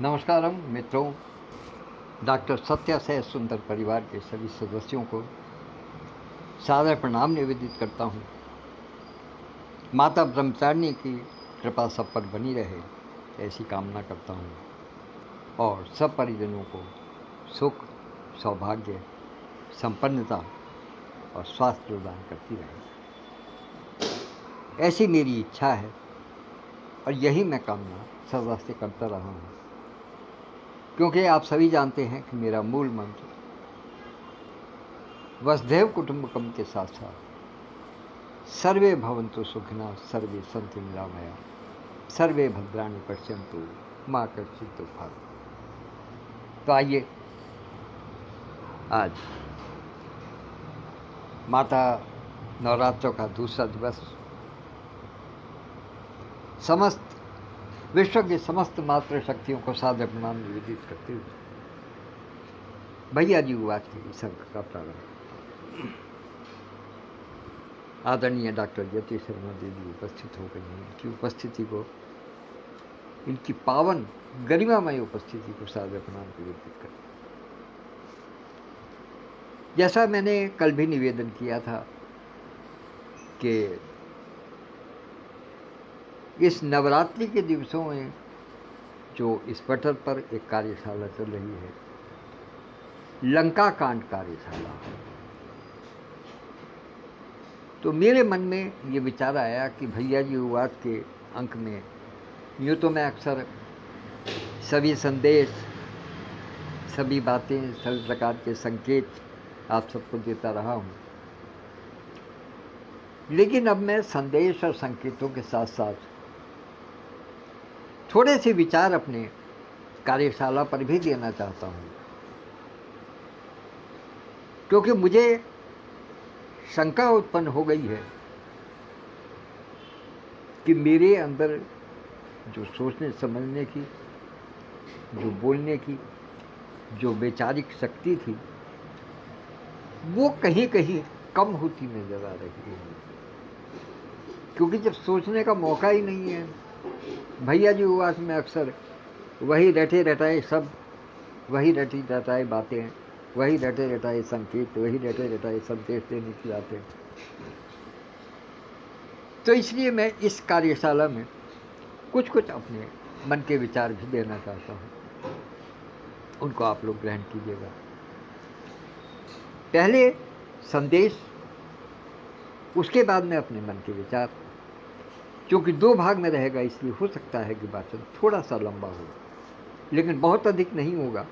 नमस्कारम मित्रों। डॉक्टर सत्या से सुंदर परिवार के सभी सदस्यों को सादर प्रणाम निवेदित करता हूँ। माता ब्रह्मचारिणी की कृपा सब पर बनी रहे ऐसी कामना करता हूँ और सब परिजनों को सुख, सौभाग्य, संपन्नता और स्वास्थ्य प्रदान करती रहे, ऐसी मेरी इच्छा है और यही मैं कामना सदा से करता रहा हूँ, क्योंकि आप सभी जानते हैं कि मेरा मूल मंत्र वसुधैव कुटुंबकम के साथ साथ सर्वे भवन्तु सुखिनः सर्वे सन्तु निरामया सर्वे भद्राणि पश्यन्तु मा कश्चित् दुःखभाग्। तो आइए आज माता नवरात्रों का दूसरा दिवस समस्त विश्व की समस्त मातृ शक्तियों को सादर प्रणाम निवेदित करते हुए भैया जी उवाच की संघ का प्रारंभ। आदरणीय डॉक्टर ज्योति शर्मा देवी उपस्थित हो गई हैं। इनकी उपस्थिति को, इनकी पावन गरिमामय उपस्थिति को सादर प्रणाम निवेदित कर। जैसा मैंने कल भी निवेदन किया था कि इस नवरात्रि के दिवसों में जो इस पटल पर एक कार्यशाला चल रही है, लंका कांड कार्यशाला, तो मेरे मन में ये विचार आया कि भैया जी उवाच के अंक में यूँ तो मैं अक्सर सभी संदेश, सभी बातें, सभी प्रकार के संकेत आप सबको देता रहा हूँ, लेकिन अब मैं संदेश और संकेतों के साथ साथ थोड़े से विचार अपने कार्यशाला पर भी देना चाहता हूँ, क्योंकि मुझे शंका उत्पन्न हो गई है कि मेरे अंदर जो सोचने समझने की, जो बोलने की, जो वैचारिक शक्ति थी, वो कहीं कहीं कम होती नजर आ रही है, क्योंकि जब सोचने का मौका ही नहीं है। भैया जी उवाच में अक्सर वही रटे रटाए सब, वही रटी रटाए बातें, वही रटे रटाए संकेत, वही रटे रटाए संदेश देने की बातें। तो इसलिए मैं इस कार्यशाला में कुछ कुछ अपने मन के विचार भी देना चाहता हूँ, उनको आप लोग ग्रहण कीजिएगा। पहले संदेश, उसके बाद में अपने मन के विचार। क्योंकि दो भाग में रहेगा, इसलिए हो सकता है कि भाषण थोड़ा सा लंबा हो, लेकिन बहुत अधिक नहीं होगा,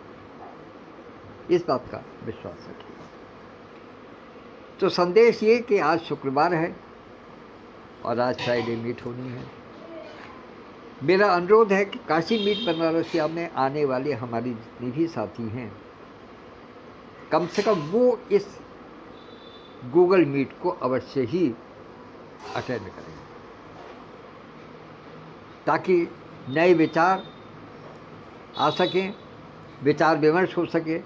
इस बात का विश्वास रखिए। तो संदेश ये कि आज शुक्रवार है और आज फ्राइडे मीट होनी है। मेरा अनुरोध है कि काशी मीट बनारसिया में आने वाले हमारे जितने भी साथी हैं, कम से कम वो इस गूगल मीट को अवश्य ही अटेंड करें, ताकि नए विचार आ सकें, विचार विमर्श हो सके।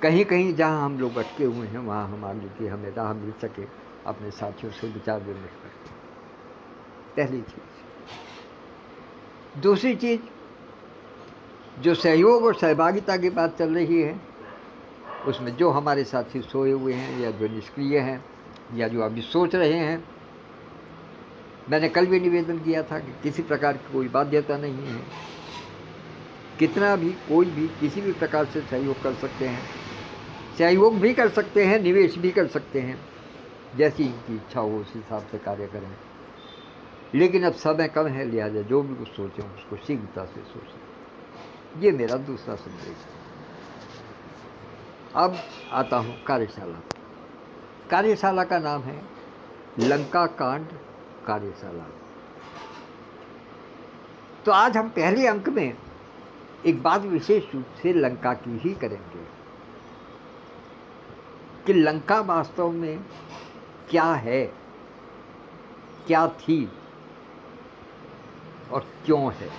कहीं कहीं जहाँ हम लोग अटके हुए हैं वहाँ हमारे लिए हमें राह मिल सके अपने साथियों से विचार विमर्श करके। पहली चीज़। दूसरी चीज़, जो सहयोग और सहभागिता की बात चल रही है, उसमें जो हमारे साथी सोए हुए हैं या जो निष्क्रिय हैं या जो अभी सोच रहे हैं, मैंने कल भी निवेदन किया था कि किसी प्रकार की कोई बाध्यता नहीं है। कितना भी कोई भी किसी भी प्रकार से सहयोग कर सकते हैं, सहयोग भी कर सकते हैं, निवेश भी कर सकते हैं, जैसी इनकी इच्छा हो उस हिसाब से कार्य करें। लेकिन अब समय कम है, लिहाजा जो भी कुछ सोचें उसको शीघ्रता से सोचें। ये मेरा दूसरा संदेश है। अब आता हूँ कार्यशाला। कार्यशाला का नाम है लंका कांड कार्यशाला। तो आज हम पहले अंक में एक बात विशेष रूप से लंका की ही करेंगे कि लंका वास्तव में क्या है, क्या थी और क्यों है।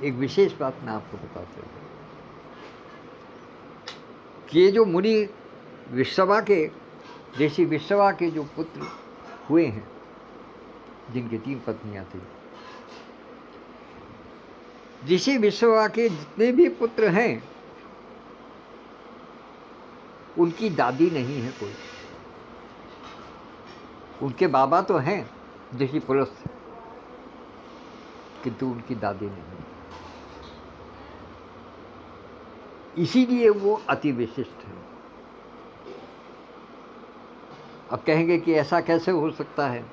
एक विशेष बात मैं आपको बताता हूँ कि ये जो मुनि विश्रवा के, ऋषि विश्रवा के जो पुत्र हुए हैं, जिनकी 3 पत्नियां थी, ऋषि विश्रवा के जितने भी पुत्र हैं उनकी दादी नहीं है कोई। उनके बाबा तो हैं ऋषि पुलस्त्य, किंतु उनकी दादी नहीं। इसीलिए वो अति विशिष्ट है। अब कहेंगे कि ऐसा कैसे हो सकता है,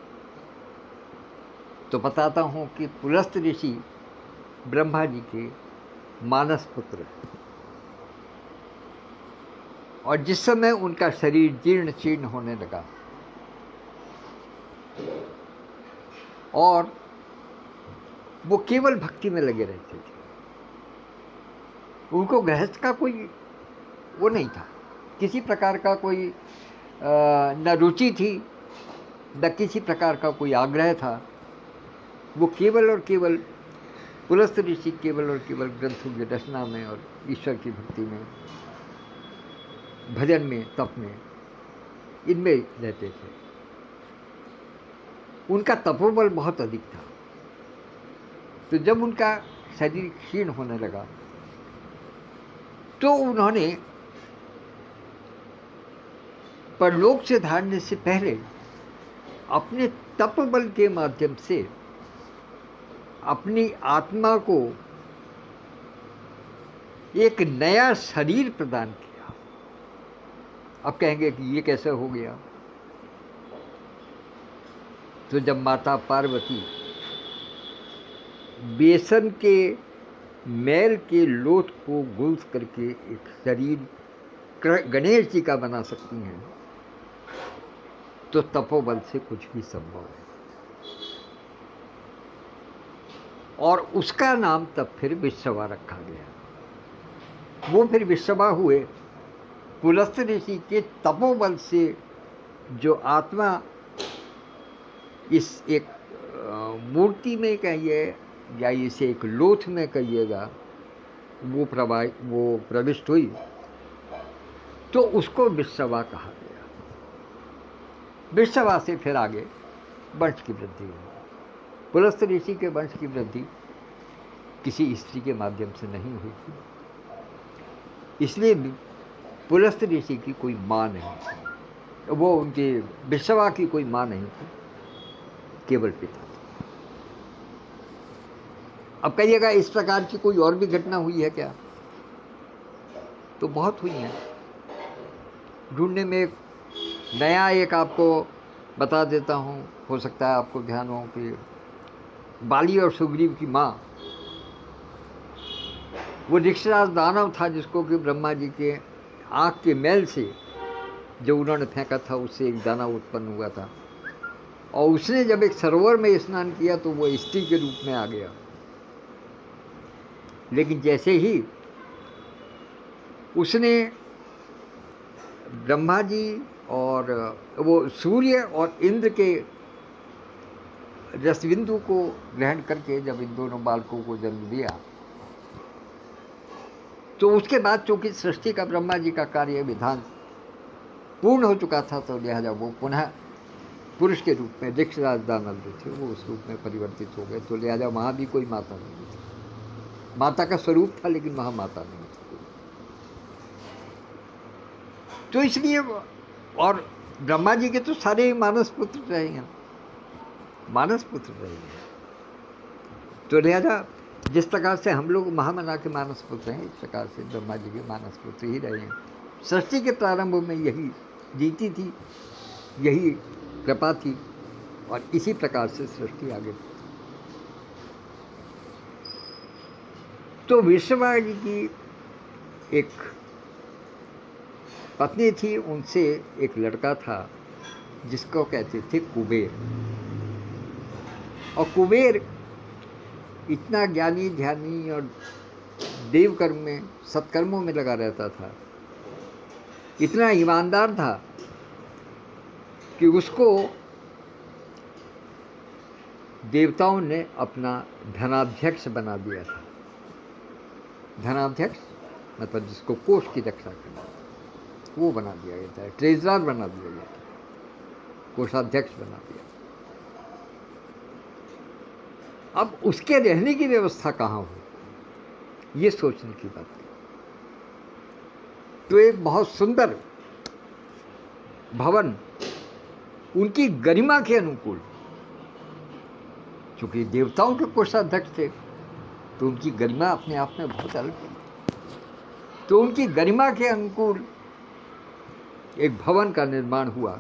तो बताता हूं कि पुलस्त्य ऋषि ब्रह्मा जी के मानस पुत्र हैं, और जिस समय उनका शरीर जीर्ण शीर्ण होने लगा और वो केवल भक्ति में लगे रहते थे, उनको गृहस्थ का कोई वो नहीं था, किसी प्रकार का कोई न रुचि थी न किसी प्रकार का कोई आग्रह था। वो केवल और केवल पुलस्त्य ऋषि केवल और केवल ग्रंथों की रचना में और ईश्वर की भक्ति में, भजन में, तप में, इनमें रहते थे। उनका तपोबल बहुत अधिक था। तो जब उनका शरीर क्षीण होने लगा तो उन्होंने परलोक से धारने से पहले अपने तपबल के माध्यम से अपनी आत्मा को एक नया शरीर प्रदान किया। अब कहेंगे कि ये कैसे हो गया, तो जब माता पार्वती बेसन के मैल के लोथ को गूंथ करके एक शरीर गणेश जी का बना सकती हैं, तो तपोबल से कुछ भी संभव है। और उसका नाम तब फिर विश्रवा रखा गया। वो फिर विश्रवा हुए। पुलस्त्य ऋषि के तपोबल से जो आत्मा इस एक मूर्ति में कहिए या इसे एक लोथ में कहिएगा, वो प्रविष्ट हुई, तो उसको विश्रवा कहा गया। विश्रवा से फिर आगे वंश की वृद्धि हुई। पुलस्त्य ऋषि के वंश की वृद्धि किसी स्त्री के माध्यम से नहीं हुई थी, इसलिए पुलस्त्य ऋषि की कोई माँ नहीं थी, वो उनके विश्रवा की कोई माँ नहीं थी, केवल पिता थे। अब कहिएगा इस प्रकार की कोई और भी घटना हुई है क्या, तो बहुत हुई है। ढूंढने में नया एक आपको बता देता हूँ, हो सकता है आपको ध्यान हो कि बाली और सुग्रीव की माँ, वो ऋक्षराज दानव था जिसको कि ब्रह्मा जी के आँख के मैल से जो उन्होंने फेंका था उससे एक दाना उत्पन्न हुआ था, और उसने जब एक सरोवर में स्नान किया तो वो स्त्री के रूप में आ गया। लेकिन जैसे ही उसने ब्रह्मा जी और वो सूर्य और इंद्र के रसबिंदु को ग्रहण करके जब इन दोनों बालकों को जन्म दिया, तो उसके बाद चूंकि सृष्टि का ब्रह्मा जी का कार्य विधान पूर्ण हो चुका था, तो लिहाजा वो पुनः पुरुष के रूप में ऋक्षराज दानव जो थे वो उस रूप में परिवर्तित हो गए। तो लिहाजा वहाँ भी कोई माता नहीं थी। माता का स्वरूप था लेकिन वहाँ माता नहीं थी। तो इसलिए, और ब्रह्मा जी के तो सारे मानस पुत्र रहे हैं, मानस पुत्र रहे हैं। तो लिहाजा जिस प्रकार से हम लोग महामना के मानस पुत्र हैं, इस प्रकार से ब्रह्मा जी के मानस पुत्र ही रहे हैं। सृष्टि के प्रारंभ में यही रीति थी, यही कृपा थी, और इसी प्रकार से सृष्टि आगे बढ़ी। तो विश्रवा जी की एक पत्नी थी, उनसे एक लड़का था जिसको कहते थे कुबेर। और कुबेर इतना ज्ञानी ध्यानी और देव कर्म में, सत्कर्मों में लगा रहता था, इतना ईमानदार था कि उसको देवताओं ने अपना धनाध्यक्ष बना दिया था। धनाध्यक्ष मतलब जिसको कोष की रक्षा करना, वो बना दिया गया था, ट्रेजरर बना दिया गया था, कोषाध्यक्ष बना दिया। अब उसके रहने की व्यवस्था कहाँ हो, ये सोचने की बात है। तो एक बहुत सुंदर भवन उनकी गरिमा के अनुकूल, चूंकि देवताओं के कोषाध्यक्ष थे तो उनकी गरिमा अपने आप में बहुत अलग थी। तो उनकी गरिमा के अनुकूल एक भवन का निर्माण हुआ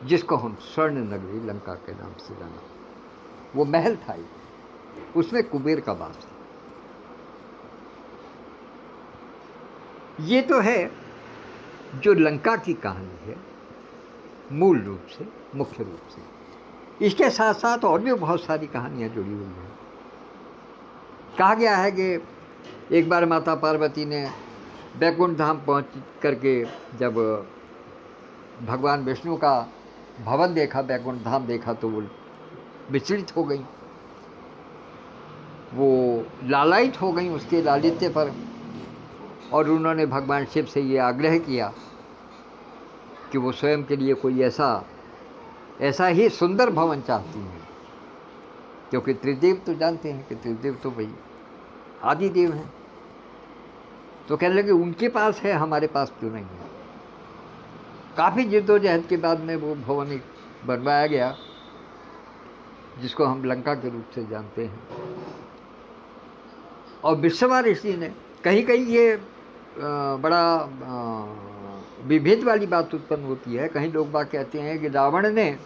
जिसको हम स्वर्ण नगरी लंका के नाम से जाना। वो महल था, उसमें कुबेर का वास था। ये तो है जो लंका की कहानी है मूल रूप से, मुख्य रूप से। इसके साथ साथ और भी बहुत सारी कहानियां जुड़ी हुई हैं। कहा गया है कि एक बार माता पार्वती ने बैकुंठ धाम पहुंच करके जब भगवान विष्णु का भवन देखा, बैकुंठ धाम देखा, तो वो विचलित हो गई, वो लालायित हो गई उसके लालित्य पर। और उन्होंने भगवान शिव से ये आग्रह किया कि वो स्वयं के लिए कोई ऐसा ही सुंदर भवन चाहती हैं, क्योंकि त्रिदेव तो जानते हैं कि त्रिदेव तो भाई आदिदेव हैं। तो कहने लगे उनके पास है, हमारे पास क्यों नहीं है। काफ़ी जिद्दोजहद के बाद में वो भवन बनवाया गया जिसको हम लंका के रूप से जानते हैं। और विश्रवा ऋषि ने कहीं कहीं ये बड़ा विभेद वाली बात उत्पन्न होती है। कहीं लोग बात कहते हैं कि रावण ने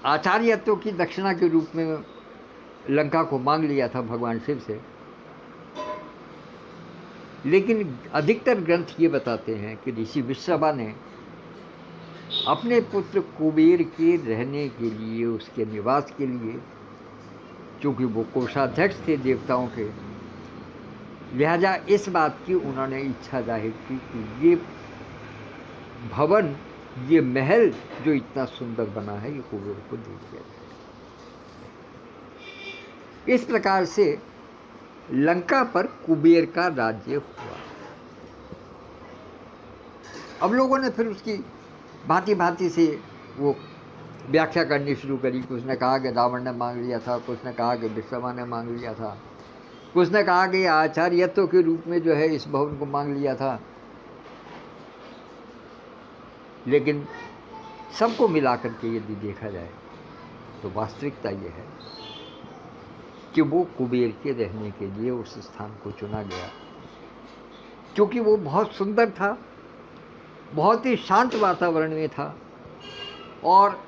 आचार्यत्व की दक्षिणा के रूप में लंका को मांग लिया था भगवान शिव से, लेकिन अधिकतर ग्रंथ ये बताते हैं कि ऋषि विश्रवा ने अपने पुत्र कुबेर के रहने के लिए, उसके निवास के लिए, चूँकि वो कोषाध्यक्ष थे देवताओं के, लिहाजा इस बात की उन्होंने इच्छा जाहिर की कि ये भवन, ये महल जो इतना सुंदर बना है, ये कुबेर को दे दिया जाए। इस प्रकार से लंका पर कुबेर का राज्य हुआ। अब लोगों ने फिर उसकी भांति भांति से वो व्याख्या करनी शुरू करी। कुछ ने कहा कि रावण ने मांग लिया था, कुछ ने कहा कि विश्रवा ने मांग लिया था, कुछ ने कहा कि आचार्यत्व के रूप में जो है इस भवन को मांग लिया था। लेकिन सबको मिलाकर के यदि देखा जाए तो वास्तविकता ये है कि वो कुबेर के रहने के लिए उस स्थान को चुना गया, क्योंकि वो बहुत सुंदर था, बहुत ही शांत वातावरण में था और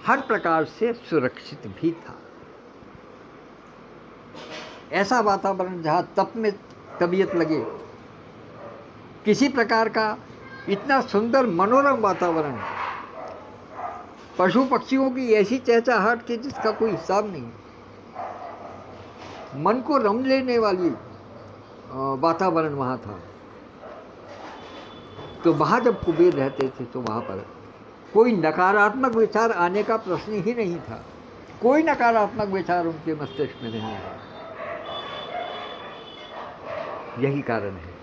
हर प्रकार से सुरक्षित भी था। ऐसा वातावरण जहाँ तप में तबीयत लगे, किसी प्रकार का इतना सुंदर मनोरम वातावरण, पशु पक्षियों की ऐसी चहचहाहट थी जिसका कोई हिसाब नहीं, मन को रम लेने वाली वातावरण वहाँ था। तो वहाँ जब कुबेर रहते थे तो वहाँ पर कोई नकारात्मक विचार आने का प्रश्न ही नहीं था। कोई नकारात्मक विचार उनके मस्तिष्क में नहीं आया। यही कारण है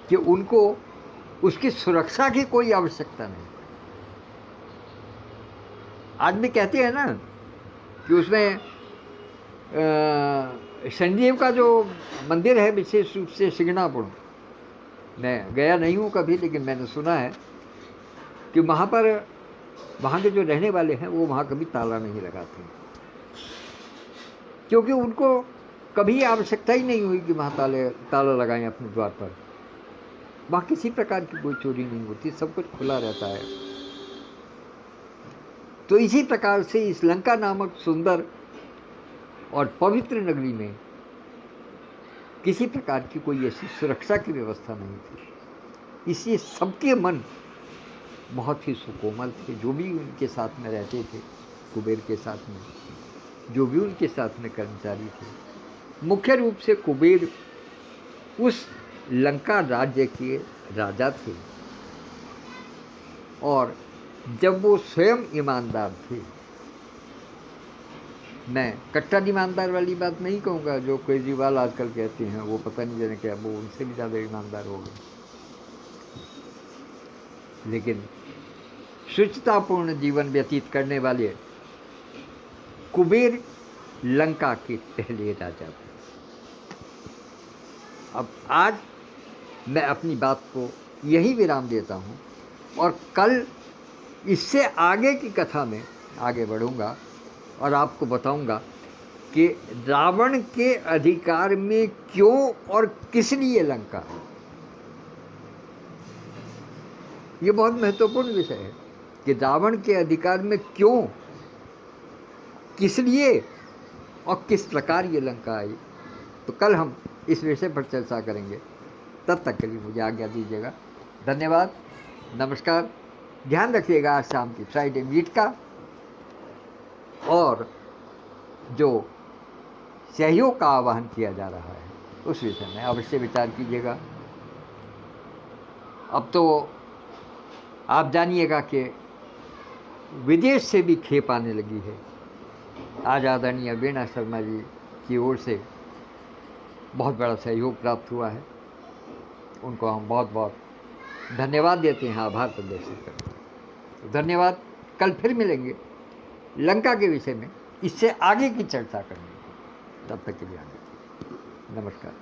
कि उनको उसकी सुरक्षा की कोई आवश्यकता नहीं। आज भी कहते हैं ना कि उसमें शनिदेव का जो मंदिर है विशेष रूप से सिंगनापुर, मैं गया नहीं हूँ कभी, लेकिन मैंने सुना है कि वहाँ पर वहाँ के जो रहने वाले हैं वो वहाँ कभी ताला नहीं लगाते, क्योंकि उनको कभी आवश्यकता ही नहीं हुई कि वहाँ ताला लगाएं अपने द्वार पर। वहाँ किसी प्रकार की कोई चोरी नहीं होती, सब कुछ खुला रहता है। तो इसी प्रकार से इस लंका नामक सुंदर और पवित्र नगरी में किसी प्रकार की कोई ऐसी सुरक्षा की व्यवस्था नहीं थी। इसलिए सबके मन बहुत ही सुकोमल थे। जो भी उनके साथ में रहते थे, कुबेर के साथ में जो भी उनके साथ में कर्मचारी थे, मुख्य रूप से कुबेर उस लंका राज्य के राजा थे। और जब वो स्वयं ईमानदार थे, मैं कट्टर ईमानदार वाली बात नहीं कहूँगा जो केजरीवाल आजकल कहते हैं, वो पता नहीं जाने क्या, वो उनसे भी ज़्यादा ईमानदार हो गए, लेकिन शुचितापूर्ण जीवन व्यतीत करने वाले कुबेर लंका के पहले राजा थे। अब आज मैं अपनी बात को यही विराम देता हूँ और कल इससे आगे की कथा में आगे बढ़ूँगा और आपको बताऊँगा कि रावण के अधिकार में क्यों और किस लिए लंका है। ये बहुत महत्वपूर्ण विषय है कि रावण के अधिकार में क्यों, किस लिए और किस प्रकार ये लंका आई। तो कल हम इस विषय पर चर्चा करेंगे। तब तक के लिए मुझे आज्ञा दीजिएगा। धन्यवाद, नमस्कार। ध्यान रखिएगा आज शाम की फ्राइडे मीट का, और जो सहयोग का आह्वान किया जा रहा है उस विषय में अवश्य विचार कीजिएगा। अब तो आप जानिएगा कि विदेश से भी खेप आने लगी है। आज आदरणीय वीणा शर्मा जी की ओर से बहुत बड़ा सहयोग प्राप्त हुआ है। उनको हम बहुत बहुत धन्यवाद देते हैं, आभार प्रदर्शित करते हैं। धन्यवाद। कल फिर मिलेंगे लंका के विषय में, इससे आगे की चर्चा करेंगे। तब तक के लिए आगे, नमस्कार।